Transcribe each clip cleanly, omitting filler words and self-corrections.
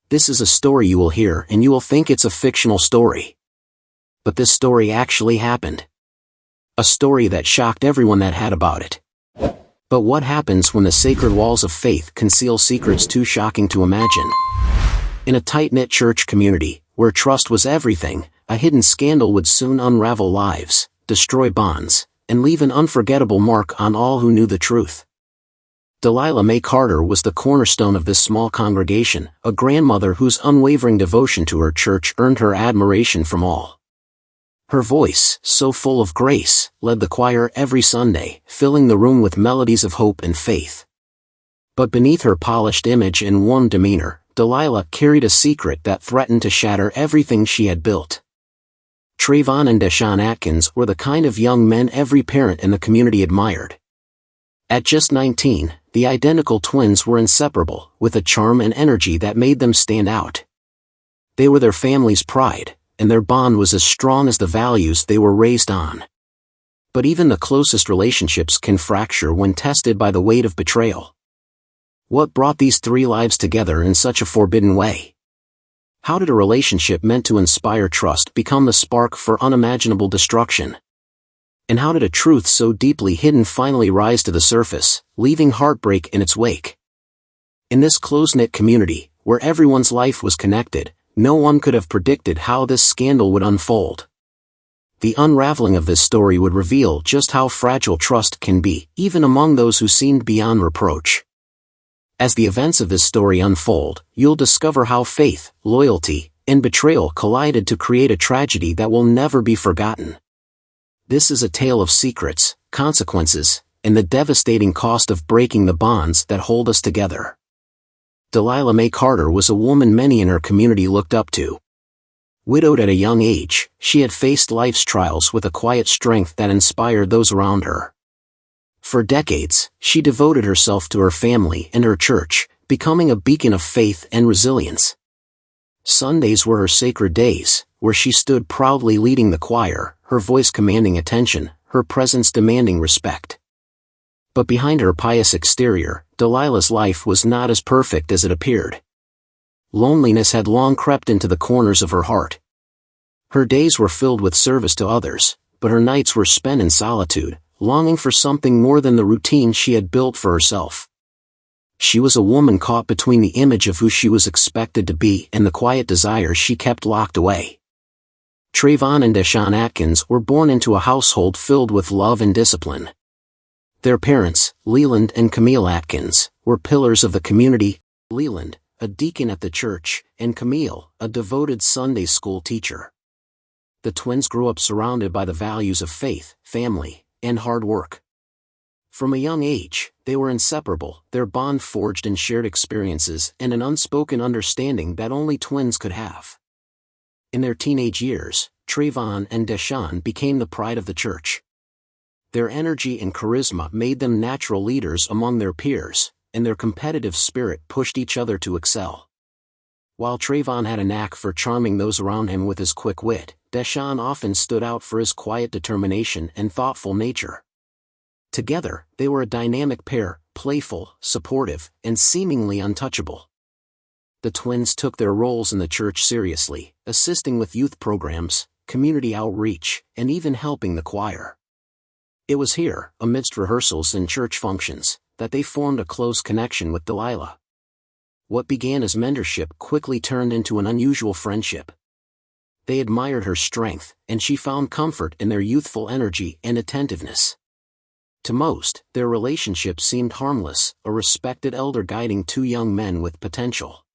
This is a story you will hear and you will think it's a fictional story. But this story actually happened. A story that shocked everyone that had about it. But what happens when the sacred walls of faith conceal secrets too shocking to imagine? In a tight-knit church community, where trust was everything, a hidden scandal would soon unravel lives, destroy bonds, and leave an unforgettable mark on all who knew the truth. Delilah Mae Carter was the cornerstone of this small congregation, a grandmother whose unwavering devotion to her church earned her admiration from all. Her voice, so full of grace, led the choir every Sunday, filling the room with melodies of hope and faith. But beneath her polished image and warm demeanor, Delilah carried a secret that threatened to shatter everything she had built. Trayvon and Deshaun Atkins were the kind of young men every parent in the community admired. At just 19, the identical twins were inseparable, with a charm and energy that made them stand out. They were their family's pride, and their bond was as strong as the values they were raised on. But even the closest relationships can fracture when tested by the weight of betrayal. What brought these three lives together in such a forbidden way? How did a relationship meant to inspire trust become the spark for unimaginable destruction? And how did a truth so deeply hidden finally rise to the surface, leaving heartbreak in its wake? In this close-knit community, where everyone's life was connected, no one could have predicted how this scandal would unfold. The unraveling of this story would reveal just how fragile trust can be, even among those who seemed beyond reproach. As the events of this story unfold, you'll discover how faith, loyalty, and betrayal collided to create a tragedy that will never be forgotten. This is a tale of secrets, consequences, and the devastating cost of breaking the bonds that hold us together. Delilah Mae Carter was a woman many in her community looked up to. Widowed at a young age, she had faced life's trials with a quiet strength that inspired those around her. For decades, she devoted herself to her family and her church, becoming a beacon of faith and resilience. Sundays were her sacred days, where she stood proudly leading the choir, her voice commanding attention, her presence demanding respect. But behind her pious exterior, Delilah's life was not as perfect as it appeared. Loneliness had long crept into the corners of her heart. Her days were filled with service to others, but her nights were spent in solitude, longing for something more than the routine she had built for herself. She was a woman caught between the image of who she was expected to be and the quiet desire she kept locked away. Trayvon and Deshaun Atkins were born into a household filled with love and discipline. Their parents, Leland and Camille Atkins, were pillars of the community, Leland, a deacon at the church, and Camille, a devoted Sunday school teacher. The twins grew up surrounded by the values of faith, family, and hard work. From a young age, they were inseparable, their bond forged in shared experiences and an unspoken understanding that only twins could have. In their teenage years, Trayvon and Deshaun became the pride of the church. Their energy and charisma made them natural leaders among their peers, and their competitive spirit pushed each other to excel. While Trayvon had a knack for charming those around him with his quick wit, Deshaun often stood out for his quiet determination and thoughtful nature. Together, they were a dynamic pair, playful, supportive, and seemingly untouchable. The twins took their roles in the church seriously, assisting with youth programs, community outreach, and even helping the choir. It was here, amidst rehearsals and church functions, that they formed a close connection with Delilah. What began as mentorship quickly turned into an unusual friendship. They admired her strength, and she found comfort in their youthful energy and attentiveness. To most, their relationship seemed harmless, a respected elder guiding two young men with potential.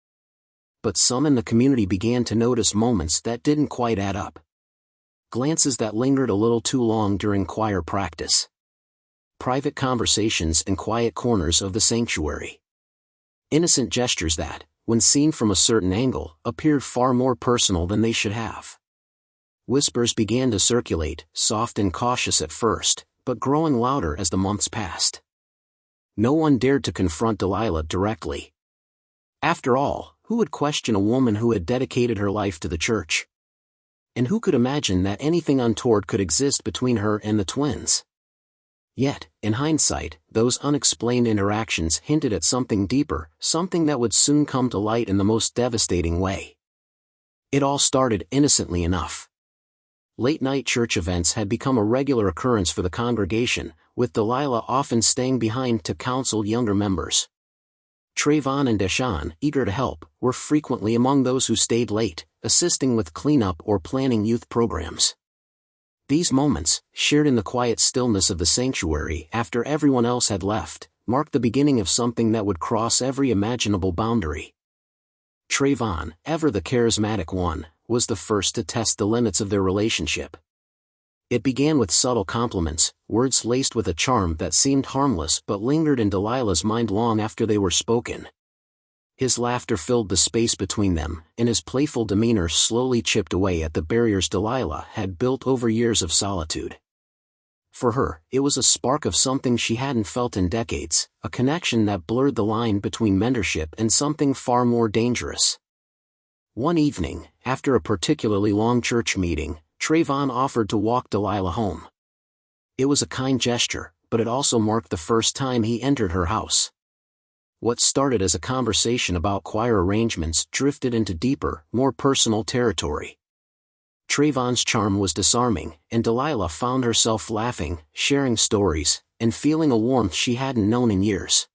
But some in the community began to notice moments that didn't quite add up. Glances that lingered a little too long during choir practice. Private conversations in quiet corners of the sanctuary. Innocent gestures that, when seen from a certain angle, appeared far more personal than they should have. Whispers began to circulate, soft and cautious at first, but growing louder as the months passed. No one dared to confront Delilah directly. After all, who would question a woman who had dedicated her life to the church? And who could imagine that anything untoward could exist between her and the twins? Yet, in hindsight, those unexplained interactions hinted at something deeper, something that would soon come to light in the most devastating way. It all started innocently enough. Late-night church events had become a regular occurrence for the congregation, with Delilah often staying behind to counsel younger members. Trayvon and Deshawn, eager to help, were frequently among those who stayed late, assisting with cleanup or planning youth programs. These moments, shared in the quiet stillness of the sanctuary after everyone else had left, marked the beginning of something that would cross every imaginable boundary. Trayvon, ever the charismatic one, was the first to test the limits of their relationship. It began with subtle compliments, words laced with a charm that seemed harmless but lingered in Delilah's mind long after they were spoken. His laughter filled the space between them, and his playful demeanor slowly chipped away at the barriers Delilah had built over years of solitude. For her, it was a spark of something she hadn't felt in decades, a connection that blurred the line between mentorship and something far more dangerous. One evening, after a particularly long church meeting, Trayvon offered to walk Delilah home. It was a kind gesture, but it also marked the first time he entered her house. What started as a conversation about choir arrangements drifted into deeper, more personal territory. Trayvon's charm was disarming, and Delilah found herself laughing, sharing stories, and feeling a warmth she hadn't known in years.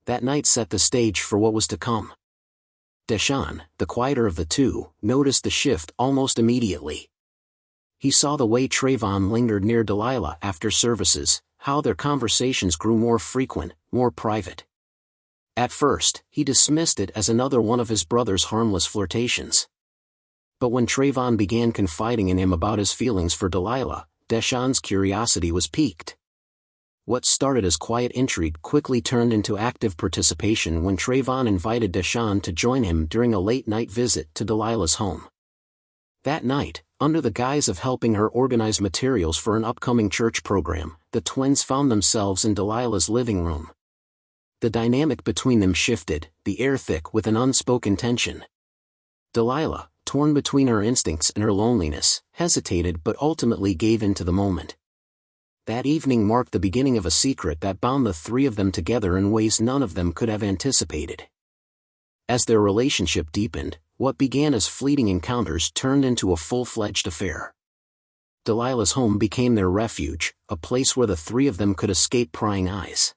That night set the stage for what was to come. Deshawn, the quieter of the two, noticed the shift almost immediately. He saw the way Trayvon lingered near Delilah after services, how their conversations grew more frequent, more private. At first, he dismissed it as another one of his brother's harmless flirtations. But when Trayvon began confiding in him about his feelings for Delilah, Deshawn's curiosity was piqued. What started as quiet intrigue quickly turned into active participation when Trayvon invited Deshawn to join him during a late-night visit to Delilah's home. That night, under the guise of helping her organize materials for an upcoming church program, the twins found themselves in Delilah's living room. The dynamic between them shifted, the air thick with an unspoken tension. Delilah, torn between her instincts and her loneliness, hesitated but ultimately gave in to the moment. That evening marked the beginning of a secret that bound the three of them together in ways none of them could have anticipated. As their relationship deepened, what began as fleeting encounters turned into a full-fledged affair. Delilah's home became their refuge, a place where the three of them could escape prying eyes.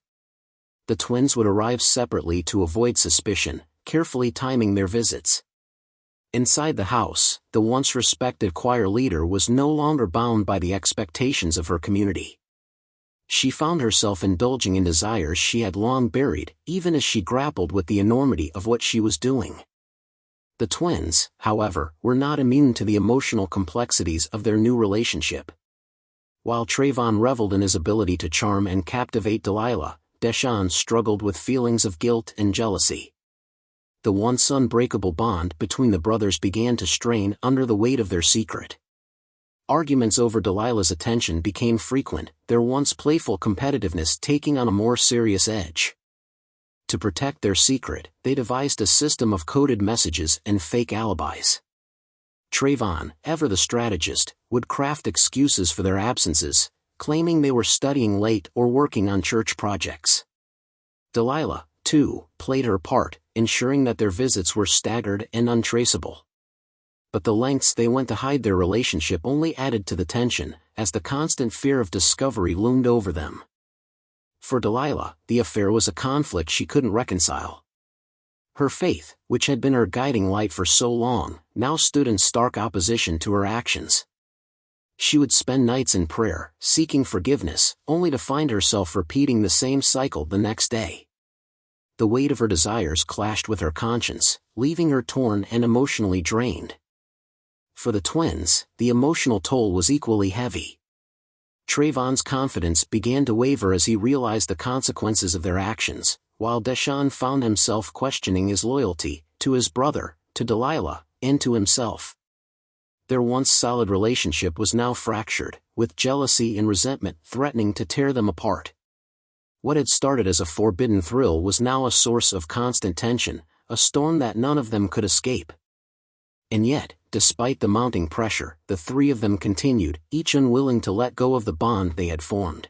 The twins would arrive separately to avoid suspicion, carefully timing their visits. Inside the house, the once respected choir leader was no longer bound by the expectations of her community. She found herself indulging in desires she had long buried, even as she grappled with the enormity of what she was doing. The twins, however, were not immune to the emotional complexities of their new relationship. While Trayvon reveled in his ability to charm and captivate Delilah, Deshawn struggled with feelings of guilt and jealousy. The once unbreakable bond between the brothers began to strain under the weight of their secret. Arguments over Delilah's attention became frequent, their once playful competitiveness taking on a more serious edge. To protect their secret, they devised a system of coded messages and fake alibis. Trayvon, ever the strategist, would craft excuses for their absences, claiming they were studying late or working on church projects. Delilah, too, played her part, ensuring that their visits were staggered and untraceable. But the lengths they went to hide their relationship only added to the tension, as the constant fear of discovery loomed over them. For Delilah, the affair was a conflict she couldn't reconcile. Her faith, which had been her guiding light for so long, now stood in stark opposition to her actions. She would spend nights in prayer, seeking forgiveness, only to find herself repeating the same cycle the next day. The weight of her desires clashed with her conscience, leaving her torn and emotionally drained. For the twins, the emotional toll was equally heavy. Trayvon's confidence began to waver as he realized the consequences of their actions, while Deshawn found himself questioning his loyalty, to his brother, to Delilah, and to himself. Their once solid relationship was now fractured, with jealousy and resentment threatening to tear them apart. What had started as a forbidden thrill was now a source of constant tension, a storm that none of them could escape. And yet, despite the mounting pressure, the three of them continued, each unwilling to let go of the bond they had formed.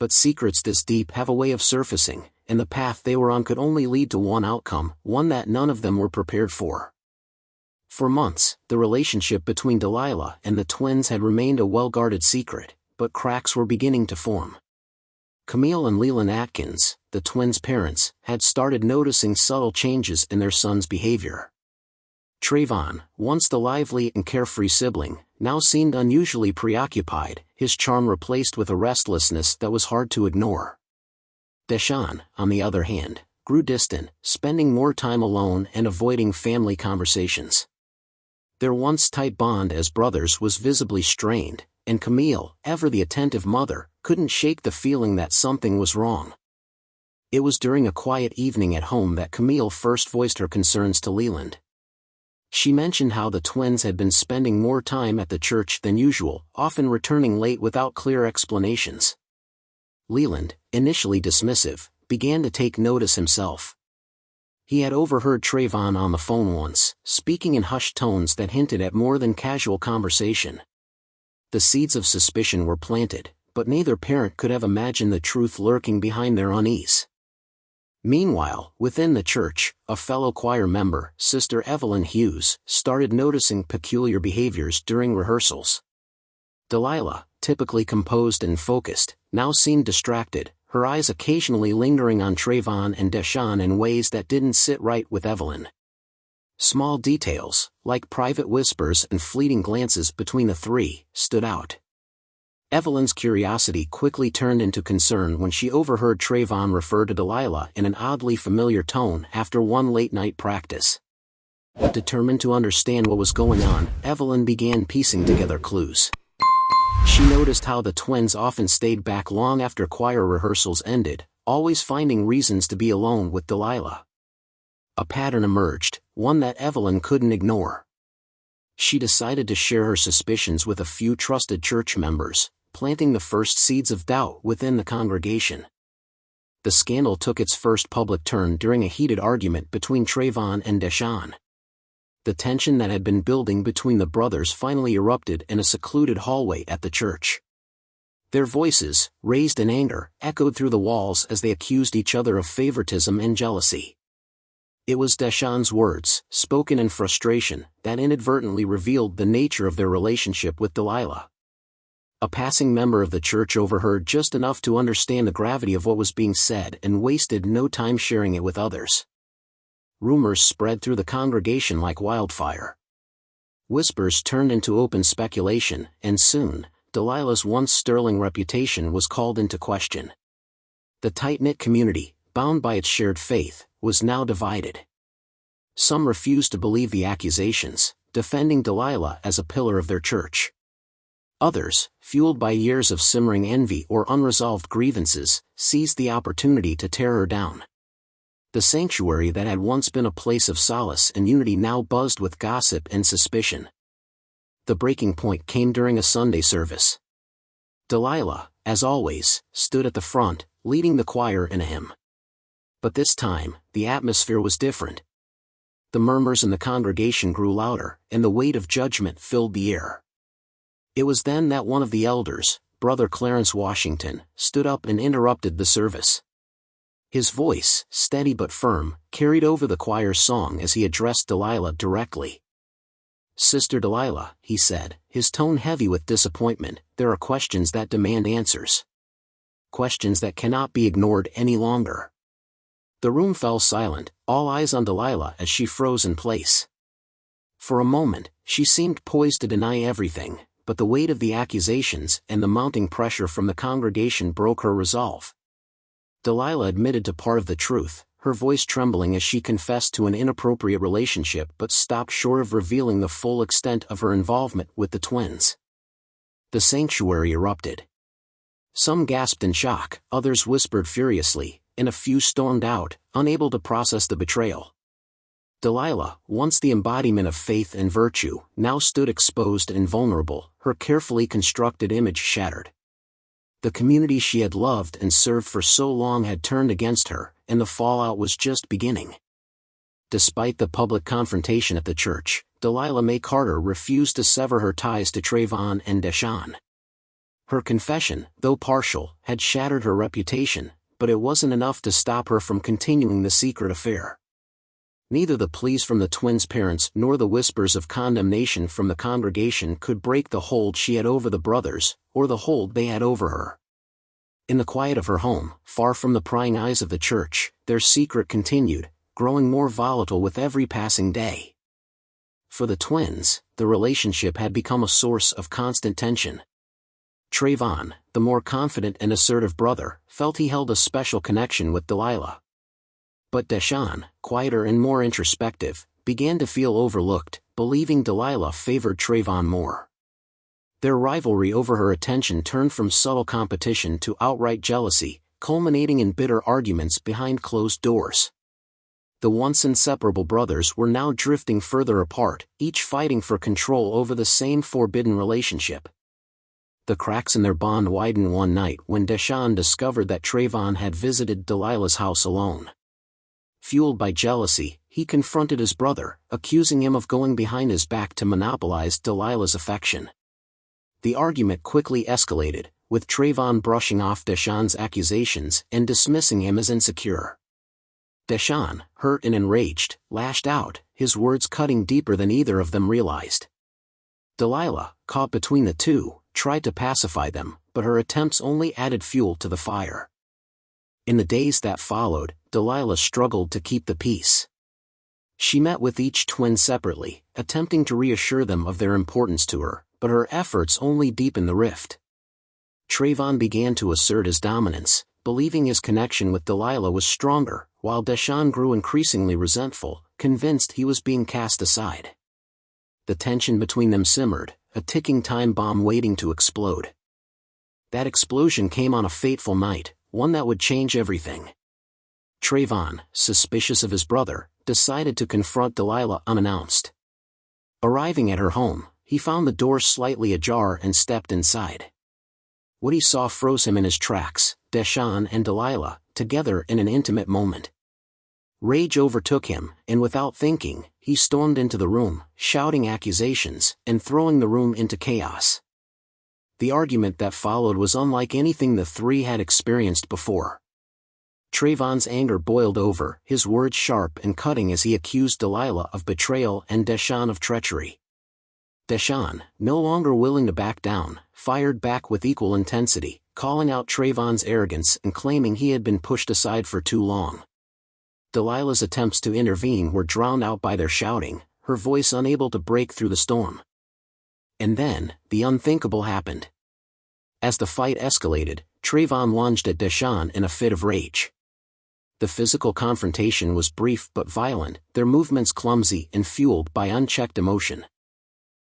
But secrets this deep have a way of surfacing, and the path they were on could only lead to one outcome, one that none of them were prepared for. For months, the relationship between Delilah and the twins had remained a well-guarded secret, but cracks were beginning to form. Camille and Leland Atkins, the twins' parents, had started noticing subtle changes in their son's behavior. Trayvon, once the lively and carefree sibling, now seemed unusually preoccupied, his charm replaced with a restlessness that was hard to ignore. Deshaun, on the other hand, grew distant, spending more time alone and avoiding family conversations. Their once tight bond as brothers was visibly strained, and Camille, ever the attentive mother, couldn't shake the feeling that something was wrong. It was during a quiet evening at home that Camille first voiced her concerns to Leland. She mentioned how the twins had been spending more time at the church than usual, often returning late without clear explanations. Leland, initially dismissive, began to take notice himself. He had overheard Trayvon on the phone once, speaking in hushed tones that hinted at more than casual conversation. The seeds of suspicion were planted, but neither parent could have imagined the truth lurking behind their unease. Meanwhile, within the church, a fellow choir member, Sister Evelyn Hughes, started noticing peculiar behaviors during rehearsals. Delilah, typically composed and focused, now seemed distracted, her eyes occasionally lingering on Trayvon and Deshaun in ways that didn't sit right with Evelyn. Small details, like private whispers and fleeting glances between the three, stood out. Evelyn's curiosity quickly turned into concern when she overheard Trayvon refer to Delilah in an oddly familiar tone after one late-night practice. Determined to understand what was going on, Evelyn began piecing together clues. She noticed how the twins often stayed back long after choir rehearsals ended, always finding reasons to be alone with Delilah. A pattern emerged, one that Evelyn couldn't ignore. She decided to share her suspicions with a few trusted church members, planting the first seeds of doubt within the congregation. The scandal took its first public turn during a heated argument between Trayvon and Deshaun. The tension that had been building between the brothers finally erupted in a secluded hallway at the church. Their voices, raised in anger, echoed through the walls as they accused each other of favoritism and jealousy. It was Deshaun's words, spoken in frustration, that inadvertently revealed the nature of their relationship with Delilah. A passing member of the church overheard just enough to understand the gravity of what was being said and wasted no time sharing it with others. Rumors spread through the congregation like wildfire. Whispers turned into open speculation, and soon, Delilah's once sterling reputation was called into question. The tight-knit community, bound by its shared faith, was now divided. Some refused to believe the accusations, defending Delilah as a pillar of their church. Others, fueled by years of simmering envy or unresolved grievances, seized the opportunity to tear her down. The sanctuary that had once been a place of solace and unity now buzzed with gossip and suspicion. The breaking point came during a Sunday service. Delilah, as always, stood at the front, leading the choir in a hymn. But this time, the atmosphere was different. The murmurs in the congregation grew louder, and the weight of judgment filled the air. It was then that one of the elders, Brother Clarence Washington, stood up and interrupted the service. His voice, steady but firm, carried over the choir's song as he addressed Delilah directly. "Sister Delilah," he said, his tone heavy with disappointment, "there are questions that demand answers. Questions that cannot be ignored any longer." The room fell silent, all eyes on Delilah as she froze in place. For a moment, she seemed poised to deny everything, but the weight of the accusations and the mounting pressure from the congregation broke her resolve. Delilah admitted to part of the truth, her voice trembling as she confessed to an inappropriate relationship but stopped short of revealing the full extent of her involvement with the twins. The sanctuary erupted. Some gasped in shock, others whispered furiously, and a few stormed out, unable to process the betrayal. Delilah, once the embodiment of faith and virtue, now stood exposed and vulnerable, her carefully constructed image shattered. The community she had loved and served for so long had turned against her, and the fallout was just beginning. Despite the public confrontation at the church, Delilah May Carter refused to sever her ties to Trayvon and Deshaun. Her confession, though partial, had shattered her reputation, but it wasn't enough to stop her from continuing the secret affair. Neither the pleas from the twins' parents nor the whispers of condemnation from the congregation could break the hold she had over the brothers, or the hold they had over her. In the quiet of her home, far from the prying eyes of the church, their secret continued, growing more volatile with every passing day. For the twins, the relationship had become a source of constant tension. Trayvon, the more confident and assertive brother, felt he held a special connection with Delilah. But Deshaun, quieter and more introspective, began to feel overlooked, believing Delilah favored Trayvon more. Their rivalry over her attention turned from subtle competition to outright jealousy, culminating in bitter arguments behind closed doors. The once inseparable brothers were now drifting further apart, each fighting for control over the same forbidden relationship. The cracks in their bond widened one night when Deshaun discovered that Trayvon had visited Delilah's house alone. Fueled by jealousy, he confronted his brother, accusing him of going behind his back to monopolize Delilah's affection. The argument quickly escalated, with Trayvon brushing off Deshaun's accusations and dismissing him as insecure. Deshaun, hurt and enraged, lashed out, his words cutting deeper than either of them realized. Delilah, caught between the two, tried to pacify them, but her attempts only added fuel to the fire. In the days that followed, Delilah struggled to keep the peace. She met with each twin separately, attempting to reassure them of their importance to her, but her efforts only deepened the rift. Trayvon began to assert his dominance, believing his connection with Delilah was stronger, while Deshaun grew increasingly resentful, convinced he was being cast aside. The tension between them simmered, a ticking time bomb waiting to explode. That explosion came on a fateful night, one that would change everything. Trayvon, suspicious of his brother, decided to confront Delilah unannounced. Arriving at her home, he found the door slightly ajar and stepped inside. What he saw froze him in his tracks, Deshaun and Delilah, together in an intimate moment. Rage overtook him, and without thinking, he stormed into the room, shouting accusations, and throwing the room into chaos. The argument that followed was unlike anything the three had experienced before. Trayvon's anger boiled over, his words sharp and cutting as he accused Delilah of betrayal and Deshaun of treachery. Deshaun, no longer willing to back down, fired back with equal intensity, calling out Trayvon's arrogance and claiming he had been pushed aside for too long. Delilah's attempts to intervene were drowned out by their shouting, her voice unable to break through the storm. And then, the unthinkable happened. As the fight escalated, Trayvon lunged at Deshaun in a fit of rage. The physical confrontation was brief but violent, their movements clumsy and fueled by unchecked emotion.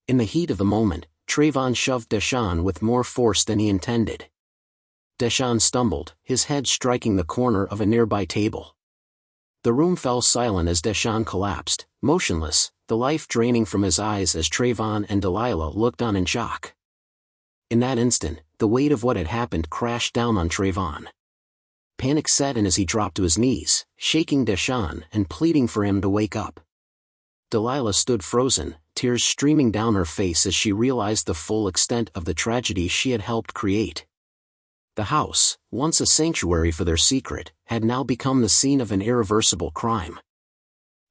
In the heat of the moment, Trayvon shoved Deshaun with more force than he intended. Deshaun stumbled, his head striking the corner of a nearby table. The room fell silent as Deshaun collapsed, motionless, the life draining from his eyes as Trayvon and Delilah looked on in shock. In that instant, the weight of what had happened crashed down on Trayvon. Panic set in as he dropped to his knees, shaking Deshaun and pleading for him to wake up. Delilah stood frozen, tears streaming down her face as she realized the full extent of the tragedy she had helped create. The house, once a sanctuary for their secret, had now become the scene of an irreversible crime.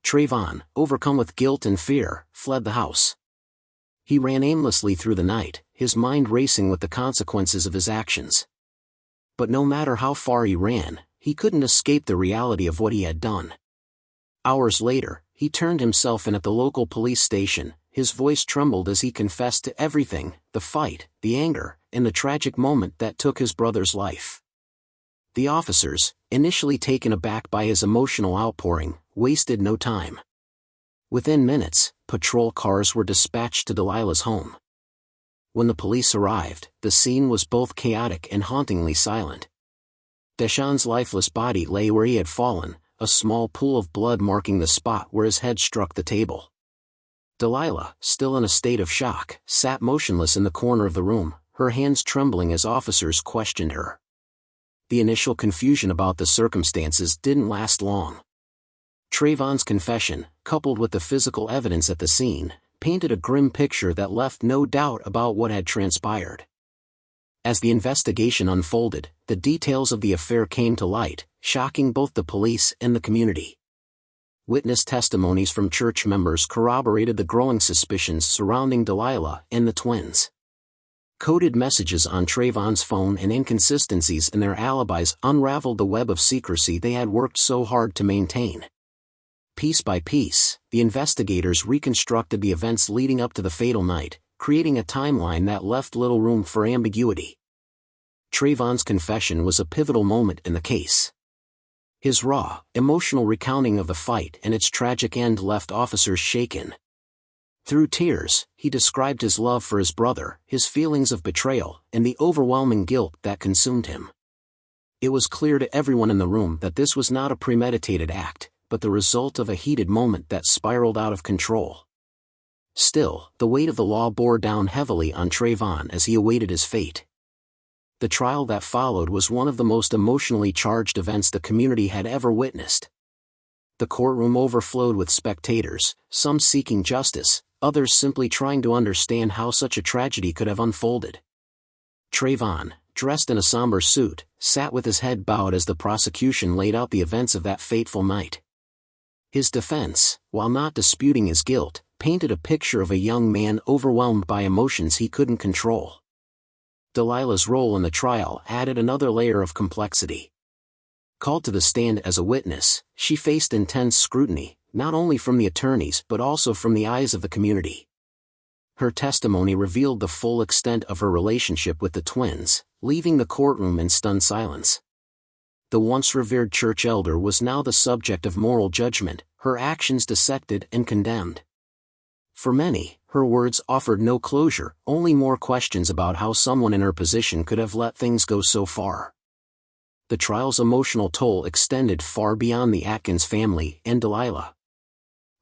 Trayvon, overcome with guilt and fear, fled the house. He ran aimlessly through the night, his mind racing with the consequences of his actions. But no matter how far he ran, he couldn't escape the reality of what he had done. Hours later, he turned himself in at the local police station, his voice trembled as he confessed to everything, the fight, the anger, and the tragic moment that took his brother's life. The officers, initially taken aback by his emotional outpouring, wasted no time. Within minutes, patrol cars were dispatched to Delilah's home. When the police arrived, the scene was both chaotic and hauntingly silent. Deshaun's lifeless body lay where he had fallen, a small pool of blood marking the spot where his head struck the table. Delilah, still in a state of shock, sat motionless in the corner of the room, her hands trembling as officers questioned her. The initial confusion about the circumstances didn't last long. Trayvon's confession, coupled with the physical evidence at the scene, painted a grim picture that left no doubt about what had transpired. As the investigation unfolded, the details of the affair came to light, shocking both the police and the community. Witness testimonies from church members corroborated the growing suspicions surrounding Delilah and the twins. Coded messages on Trayvon's phone and inconsistencies in their alibis unraveled the web of secrecy they had worked so hard to maintain. Piece by piece, the investigators reconstructed the events leading up to the fatal night, creating a timeline that left little room for ambiguity. Trayvon's confession was a pivotal moment in the case. His raw, emotional recounting of the fight and its tragic end left officers shaken. Through tears, he described his love for his brother, his feelings of betrayal, and the overwhelming guilt that consumed him. It was clear to everyone in the room that this was not a premeditated act, but the result of a heated moment that spiraled out of control. Still, the weight of the law bore down heavily on Trayvon as he awaited his fate. The trial that followed was one of the most emotionally charged events the community had ever witnessed. The courtroom overflowed with spectators, some seeking justice, others simply trying to understand how such a tragedy could have unfolded. Trayvon, dressed in a somber suit, sat with his head bowed as the prosecution laid out the events of that fateful night. His defense, while not disputing his guilt, painted a picture of a young man overwhelmed by emotions he couldn't control. Delilah's role in the trial added another layer of complexity. Called to the stand as a witness, she faced intense scrutiny, not only from the attorneys but also from the eyes of the community. Her testimony revealed the full extent of her relationship with the twins, leaving the courtroom in stunned silence. The once revered church elder was now the subject of moral judgment, her actions dissected and condemned. For many, her words offered no closure, only more questions about how someone in her position could have let things go so far. The trial's emotional toll extended far beyond the Atkins family and Delilah.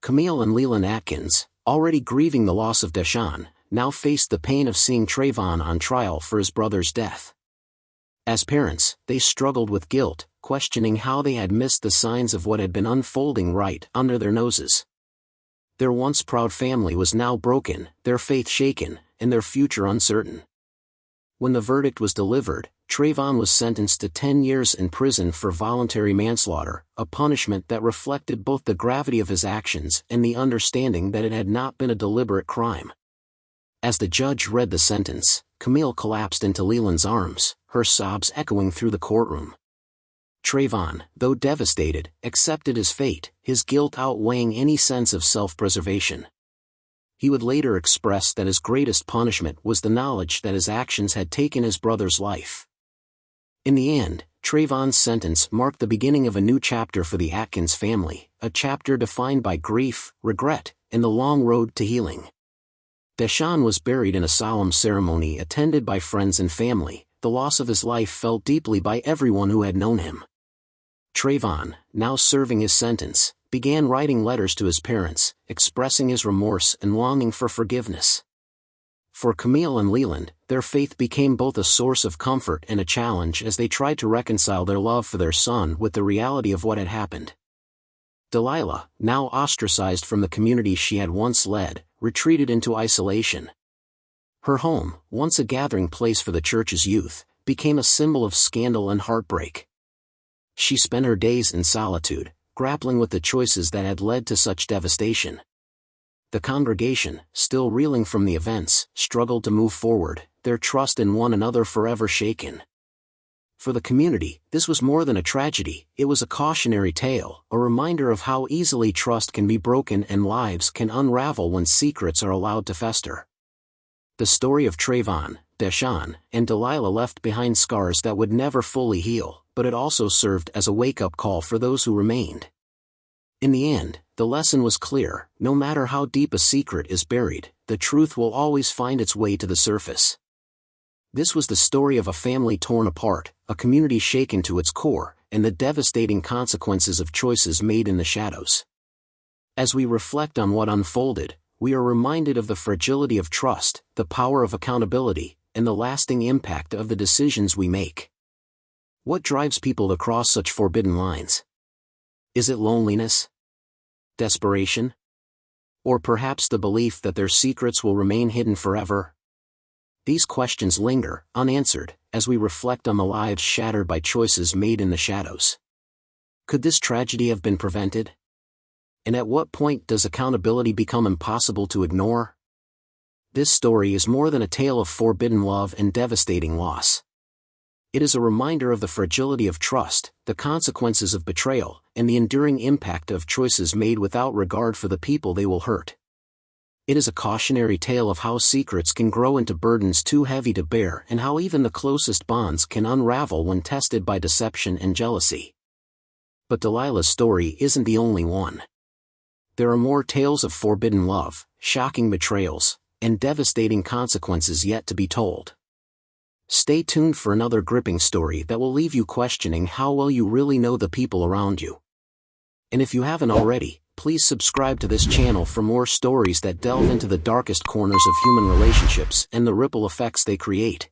Camille and Leland Atkins, already grieving the loss of Deshaun, now faced the pain of seeing Trayvon on trial for his brother's death. As parents, they struggled with guilt, questioning how they had missed the signs of what had been unfolding right under their noses. Their once proud family was now broken, their faith shaken, and their future uncertain. When the verdict was delivered, Trayvon was sentenced to 10 years in prison for voluntary manslaughter, a punishment that reflected both the gravity of his actions and the understanding that it had not been a deliberate crime. As the judge read the sentence, Camille collapsed into Leland's arms, her sobs echoing through the courtroom. Trayvon, though devastated, accepted his fate, his guilt outweighing any sense of self-preservation. He would later express that his greatest punishment was the knowledge that his actions had taken his brother's life. In the end, Trayvon's sentence marked the beginning of a new chapter for the Atkins family, a chapter defined by grief, regret, and the long road to healing. Deshaun was buried in a solemn ceremony attended by friends and family. The loss of his life felt deeply by everyone who had known him. Trayvon, now serving his sentence, began writing letters to his parents, expressing his remorse and longing for forgiveness. For Camille and Leland, their faith became both a source of comfort and a challenge as they tried to reconcile their love for their son with the reality of what had happened. Delilah, now ostracized from the community she had once led, retreated into isolation. Her home, once a gathering place for the church's youth, became a symbol of scandal and heartbreak. She spent her days in solitude, grappling with the choices that had led to such devastation. The congregation, still reeling from the events, struggled to move forward, their trust in one another forever shaken. For the community, this was more than a tragedy, it was a cautionary tale, a reminder of how easily trust can be broken and lives can unravel when secrets are allowed to fester. The story of Trayvon, Deshaun, and Delilah left behind scars that would never fully heal, but it also served as a wake-up call for those who remained. In the end, the lesson was clear: no matter how deep a secret is buried, the truth will always find its way to the surface. This was the story of a family torn apart, a community shaken to its core, and the devastating consequences of choices made in the shadows. As we reflect on what unfolded, we are reminded of the fragility of trust, the power of accountability, and the lasting impact of the decisions we make. What drives people to cross such forbidden lines? Is it loneliness? Desperation? Or perhaps the belief that their secrets will remain hidden forever? These questions linger, unanswered, as we reflect on the lives shattered by choices made in the shadows. Could this tragedy have been prevented? And at what point does accountability become impossible to ignore? This story is more than a tale of forbidden love and devastating loss. It is a reminder of the fragility of trust, the consequences of betrayal, and the enduring impact of choices made without regard for the people they will hurt. It is a cautionary tale of how secrets can grow into burdens too heavy to bear and how even the closest bonds can unravel when tested by deception and jealousy. But Delilah's story isn't the only one. There are more tales of forbidden love, shocking betrayals, and devastating consequences yet to be told. Stay tuned for another gripping story that will leave you questioning how well you really know the people around you. And if you haven't already, please subscribe to this channel for more stories that delve into the darkest corners of human relationships and the ripple effects they create.